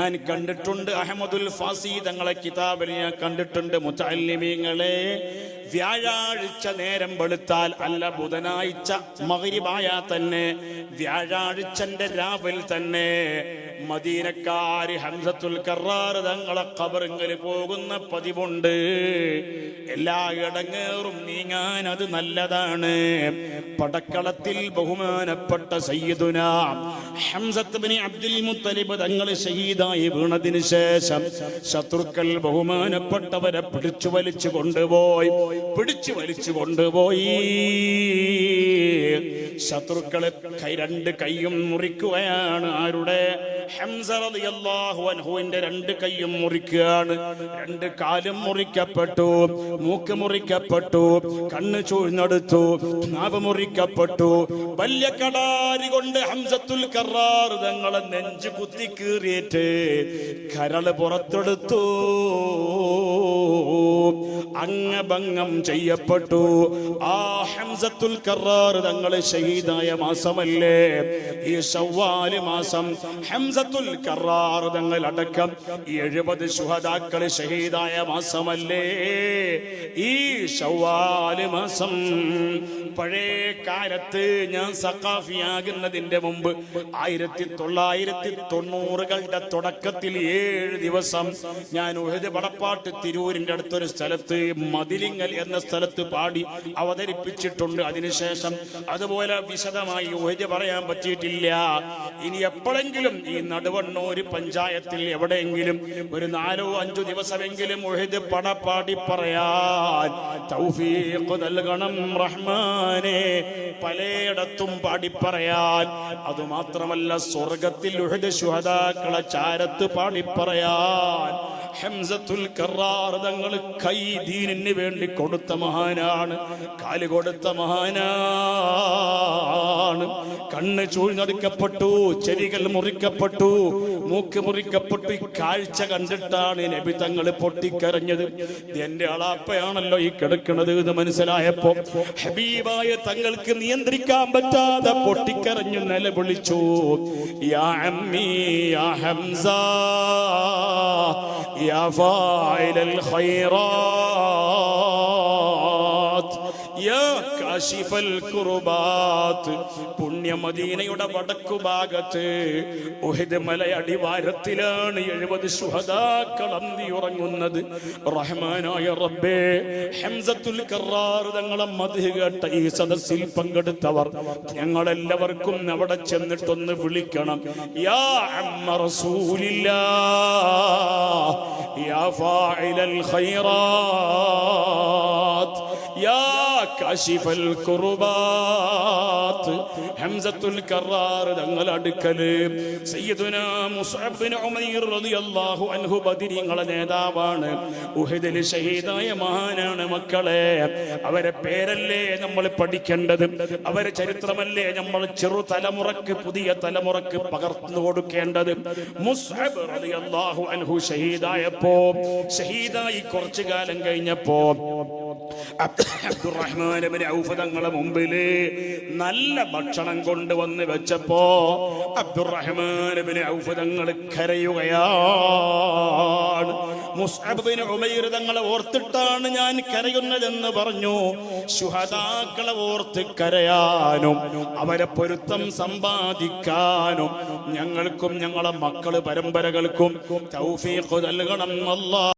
ഞാൻ കണ്ടിട്ടുണ്ട്. അഹമ്മദുൽ ഫാസി തങ്ങളെ കിതാബിൽ ഞാൻ കണ്ടിട്ടുണ്ട്. മുതഅല്ലിമീങ്ങളെ, വ്യാഴാഴ്ച നേരം വെളുത്താൽ, അല്ല ബുധനാഴ്ച മഗ്രിബായാൽ തന്നെ, വ്യാഴാഴ്ചന്റെ രാവിൽ തന്നെ മദീനക്കാര് ഹംസത്തുൽ കറാർ തങ്ങളെ ഖബറിങ്കൽ പോകുന്ന പതിവുണ്ട്. എല്ലാ ഇടങ്ങേറും നീങ്ങാൻ അത് നല്ലതാണ്. പടക്കളത്തിൽ ബഹുമാനപ്പെട്ട സയ്യിദുനാ ഹംസത്ത് ഇബ്നു അബ്ദുൽ മുത്തലിബ് തങ്ങൾ ഷഹീദായി വീണതിന് ശേഷം ശത്രുക്കൾ ബഹുമാനപ്പെട്ടവരെ പിടിച്ചു വലിച്ചു കൊണ്ടുപോയി. ശത്രുക്കളെ രണ്ട് കൈയും മുറിക്കുകയാണ്. ആരുടെ? ഹംസ റളിയല്ലാഹു അൻഹുവിന്റെ രണ്ട് കൈയും മുറിക്കുകയാണ്. രണ്ട് കാലും മുറിക്കപ്പെട്ടു, മൂക്ക് മുറിക്കപ്പെട്ടു, കണ്ണ് ചൂഴ്ന്നെടുത്തു, നാവ് മുറിക്കപ്പെട്ടു. വലിയ കടാരി കൊണ്ട് ഹംസത്തുൽ കറാർ തങ്ങളെ നെഞ്ചു കുത്തി കീറിയിട്ട് കരള് പുറത്തെടുത്തു. അംഗഭംഗം ചെയ്യപ്പെട്ടു. ആ ഹംസത്തുൽ കറാർ തങ്ങളെ ഷഹീദായ മാസമല്ലേ ഈ ശവ്വാൽ മാസം? ഹംസത്തുൽ കറാർ തങ്ങൾ അടക്കം 70 ശുഹദാക്കൾ ഷഹീദായ മാസമല്ലേ ഈ ശവ്വാൽ മാസം? പഴയ കാലത്ത് ഞാൻ സഖാഫിയാകുന്നതിന്റെ മുമ്പ് 1990കളുടെ തുടക്കത്തിൽ 7 ദിവസം ഞാൻ ഉഹദ് പടപ്പാട്ട് തിരൂരിന്റെ അടുത്തൊരു സ്ഥലത്ത് മതിലിങ്ങൽ എന്ന സ്ഥലത്ത് പാടി അവതരിപ്പിച്ചിട്ടുണ്ട്. അതിനുശേഷം അതുപോലെ വിശദമായി ഉഹദ് പറയാൻ പറ്റിയിട്ടില്ല. ഇനി എപ്പോഴെങ്കിലും ഈ നടുവണ്ണൂർ പഞ്ചായത്തിൽ എവിടെയെങ്കിലും ഒരു 4-5 ദിവസമെങ്കിലും ഉഹദ് പടപ്പാടി പറയാൻ തൗഫീഖ് നൽകണം റഹ്മാനേ. പലയിടത്തും പാടി പറയാൻ, അതുമാത്രമല്ല സ്വർഗത്തിൽ ഉഹദ് ശുഹദാക്കളെ ചാരത്ത് പാടി പറയാൻ. ഹംസത്തുൽ കറാർ തങ്ങൾ കൈ ദീനിന് വേണ്ടി കൊടുത്ത മഹാനാണ്, കാല് കൊടുത്ത മഹാനാണ്. കണ്ണ് ചൂഴ്ന്നടിക്കപ്പെട്ടു, ചെവികൾ മുറിക്കപ്പെട്ടു, മൂക്ക് മുറിക്കപ്പെട്ടു. ഈ കാഴ്ച കണ്ടിട്ടാണ് നബി തങ്ങൾ പൊട്ടിക്കരഞ്ഞത്. എന്റെ അളാപ്പയാണല്ലോ ഈ കിടക്കുന്നത് എന്ന് മനസ്സിലായപ്പോ ഹബീബായ തങ്ങൾക്ക് നിയന്ത്രിക്കാൻ പറ്റാതെ പൊട്ടിക്കരഞ്ഞു നിലവിളിച്ചു, യാ അമ്മീ യാ ഹംസ യാ ഫായിലൽ ഖൈറാത്ത് യാ കാശിഫൽ കുർബാത്ത്. പുണ്യ മദീനയുടെ വടക്കുഭാഗത്ത് ഉഹദ് മലയടിവാരത്തിലാണ് 70 ശുഹദാക്കൾ അന്തിയുറങ്ങുന്നത്. റഹ്മാനായ റബ്ബേ, ഹംസത്തുൽ കറാർ തങ്ങളെ മദ്ഹ് കേട്ട ഈ സദസ്സിൽ പങ്കെടുത്തവർ ഞങ്ങളെല്ലാവർക്കും അവിടെ ചെന്നിട്ടൊന്ന് വിളിക്കണം, യാ അമ്മ റസൂലില്ലാഹ് യാ ഫായിലൽ ഖൈറാത്ത് യാ കാശിഫൽ കുർബാത്ത്. ഹംസത്തുൽ കറാർ തങ്ങൾ അടുക്കല് സയ്യിദുനാ മുസ്അബ് ബിൻ ഉമൈർ റളിയല്ലാഹു അൻഹു ബദരീങ്ങളെ നേതാവാണ്, ഉഹദിൽ ഷഹീദായ മഹാനാണ്. മക്കളെ, അവരെ പേരല്ലേ നമ്മൾ പഠിക്കേണ്ടത്, അവരെ ചരിത്രമല്ലേ നമ്മൾ ചെറുതലമുറക്ക് പുതിയ തലമുറക്ക് പകർന്നു കൊടുക്കേണ്ടത്. മുസ്അബ് റളിയല്ലാഹു അൻഹു ഷഹീദായി കുറച്ചു കാലം കഴിഞ്ഞപ്പോ അബ്ദുറഹ്മാൻ ഇബ്നു ഔഫ് തങ്ങളെ മുമ്പില് നല്ല ഭക്ഷണം കൊണ്ടുവന്ന് വെച്ചപ്പോ അബ്ദുറഹ്മാൻ ഇബ്നു ഔഫ് തങ്ങൾ കരയുകയാണ്. മുസ്അബ് ബിൻ ഉമൈർ തങ്ങളെ ഓർത്തിട്ടാണ് ഞാൻ കരയുന്നതെന്ന് പറഞ്ഞു. ശുഹദാക്കളെ ഓർത്ത് കരയാനും അവരെ പൊരുത്തം സമ്പാദിക്കാനും ഞങ്ങൾക്കും ഞങ്ങളെ മക്കള് പരമ്പരകൾക്കും തൗഫീഖ് നൽകണം അല്ലാഹ്.